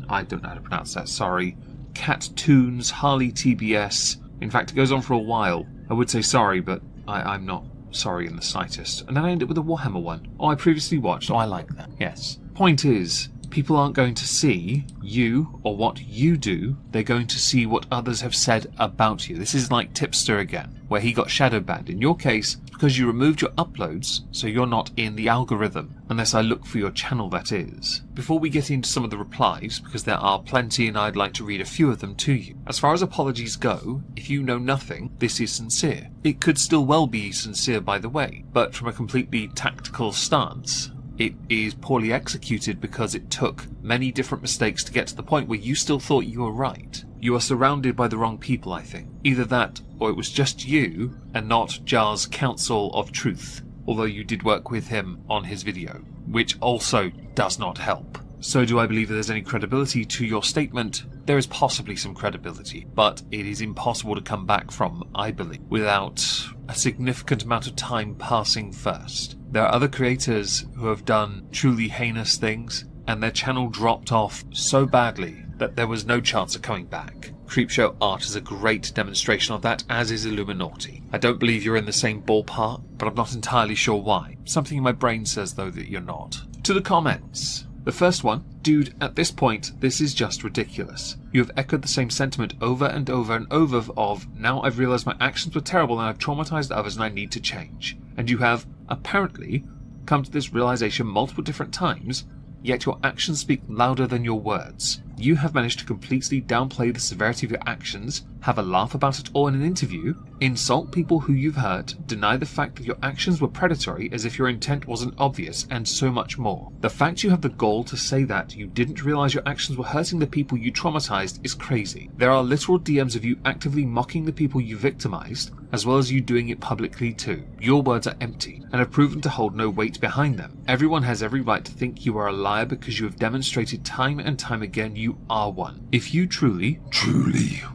I don't know how to pronounce that, sorry, Cat Toons, Harley TBS. In fact, it goes on for a while. I would say sorry, but I'm not sorry in the slightest. And then I end up with a Warhammer one. Oh, I previously watched. Oh, I like that. Yes. Point is, people aren't going to see you or what you do, they're going to see what others have said about you. This is like Tipster again, where he got shadow banned. In your case, because you removed your uploads, so you're not in the algorithm, unless I look for your channel, that is. Before we get into some of the replies, because there are plenty and I'd like to read a few of them to you. As far as apologies go, if you know nothing, this is sincere. It could still well be sincere, by the way, but from a completely tactical stance, it is poorly executed because it took many different mistakes to get to the point where you still thought you were right. You are surrounded by the wrong people, I think. Either that, or it was just you, and not Jar's Council of Truth, although you did work with him on his video, which also does not help. So do I believe that there's any credibility to your statement? There is possibly some credibility, but it is impossible to come back from, I believe, without a significant amount of time passing first. There are other creators who have done truly heinous things, and their channel dropped off so badly that there was no chance of coming back. Creepshow Art is a great demonstration of that, as is Illuminati. I don't believe you're in the same ballpark, but I'm not entirely sure why. Something in my brain says, though, that you're not. To the comments. The first one, dude, at this point, this is just ridiculous. You have echoed the same sentiment over and over and over of, now I've realized my actions were terrible and I've traumatized others and I need to change. And you have, apparently, come to this realization multiple different times, yet your actions speak louder than your words. You have managed to completely downplay the severity of your actions, have a laugh about it all in an interview, insult people who you've hurt, deny the fact that your actions were predatory as if your intent wasn't obvious, and so much more. The fact you have the gall to say that you didn't realize your actions were hurting the people you traumatized is crazy. There are literal DMs of you actively mocking the people you victimized, as well as you doing it publicly too. Your words are empty, and have proven to hold no weight behind them. Everyone has every right to think you are a liar because you have demonstrated time and time again you are one. If you truly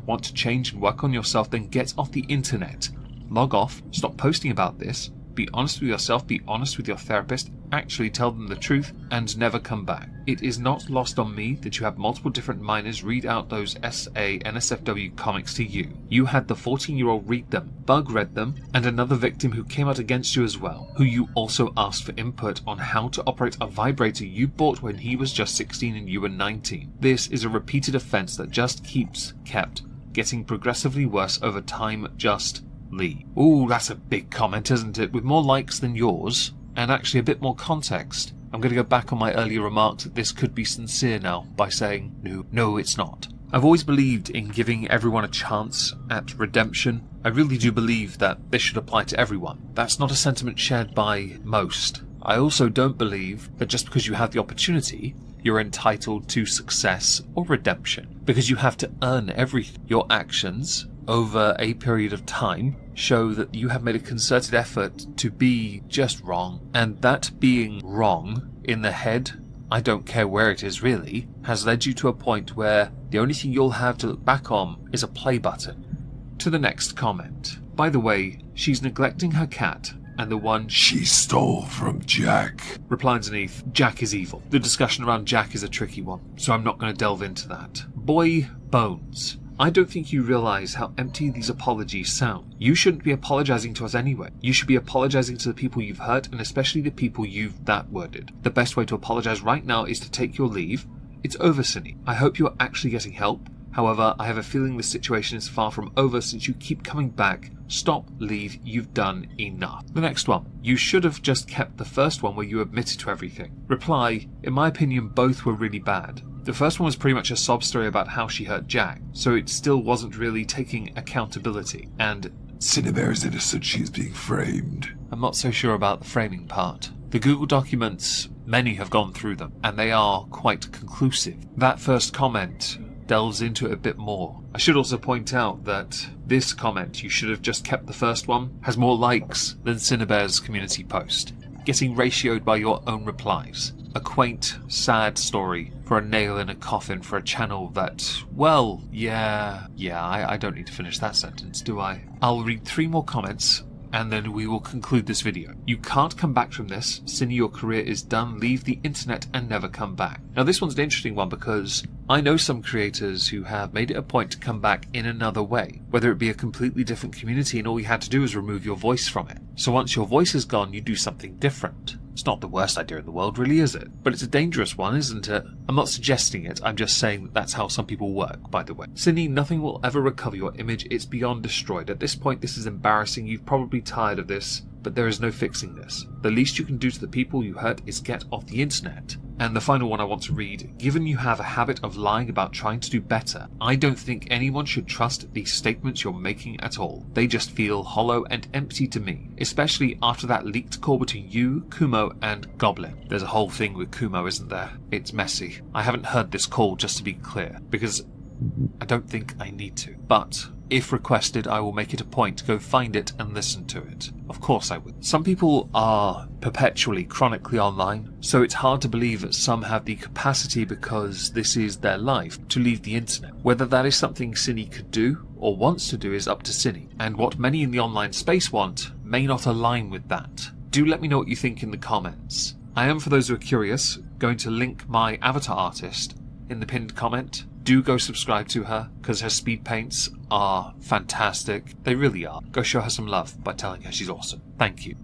want to change and work on yourself, then get off the internet. Log off, stop posting about this, be honest with yourself, be honest with your therapist, actually tell them the truth, and never come back. It is not lost on me that you have multiple different minors read out those SA NSFW comics to you. You had the 14-year-old read them, Bug read them, and another victim who came out against you as well, who you also asked for input on how to operate a vibrator you bought when he was just 16 and you were 19. This is a repeated offense that just kept getting progressively worse over time. Just Lee. Ooh, that's a big comment, isn't it? With more likes than yours, and actually a bit more context. I'm going to go back on my earlier remarks that this could be sincere now by saying, no, it's not. I've always believed in giving everyone a chance at redemption. I really do believe that this should apply to everyone. That's not a sentiment shared by most. I also don't believe that just because you have the opportunity, you're entitled to success or redemption, because you have to earn everything. Your actions over a period of time show that you have made a concerted effort to be just wrong, and that being wrong in the head, I don't care where it is really, has led you to a point where the only thing you'll have to look back on is a play button. To the next comment. By the way, she's neglecting her cat, and the one she stole from Jack. Reply underneath, Jack is evil. The discussion around Jack is a tricky one, so I'm not going to delve into that. Boy Bones. I don't think you realize how empty these apologies sound. You shouldn't be apologizing to us anyway. You should be apologizing to the people you've hurt, and especially the people you've that worded. The best way to apologize right now is to take your leave. It's over, Synni. I hope you are actually getting help, However, I have a feeling the situation is far from over since you keep coming back. Stop, leave, you've done enough. The next one. You should have just kept the first one where you admitted to everything. Reply, in my opinion, both were really bad. The first one was pretty much a sob story about how she hurt Jack, so it still wasn't really taking accountability, and SYNNIBEAR is innocent, she is being framed. I'm not so sure about the framing part. The Google documents, many have gone through them, and they are quite conclusive. That first comment delves into it a bit more. I should also point out that this comment, you should have just kept the first one, has more likes than SYNNIBEAR's community post, getting ratioed by your own replies. A quaint, sad story for a nail in a coffin for a channel that, well, I don't need to finish that sentence, do I? I'll read 3 more comments, and then we will conclude this video. You can't come back from this. Synni, your career is done. Leave the internet and never come back. Now this one's an interesting one because I know some creators who have made it a point to come back in another way, whether it be a completely different community and all you had to do is remove your voice from it. So once your voice is gone, you do something different. It's not the worst idea in the world, really, is it? But it's a dangerous one, isn't it? I'm not suggesting it, I'm just saying that that's how some people work, by the way. Synni, nothing will ever recover your image, it's beyond destroyed. At this point, this is embarrassing, you've probably tired of this, but there is no fixing this. The least you can do to the people you hurt is get off the internet. And the final one I want to read, given you have a habit of lying about trying to do better, I don't think anyone should trust these statements you're making at all. They just feel hollow and empty to me, especially after that leaked call between you, Kumo, and Goblin. There's a whole thing with Kumo, isn't there? It's messy. I haven't heard this call, just to be clear, because I don't think I need to. But if requested, I will make it a point to go find it and listen to it. Of course I would. Some people are perpetually, chronically online, so it's hard to believe that some have the capacity, because this is their life, to leave the internet. Whether that is something Synni could do, or wants to do, is up to Synni, and what many in the online space want may not align with that. Do let me know what you think in the comments. I am, for those who are curious, going to link my avatar artist in the pinned comment. Do go subscribe to her, because her speed paints are fantastic. They really are. Go show her some love by telling her she's awesome. Thank you.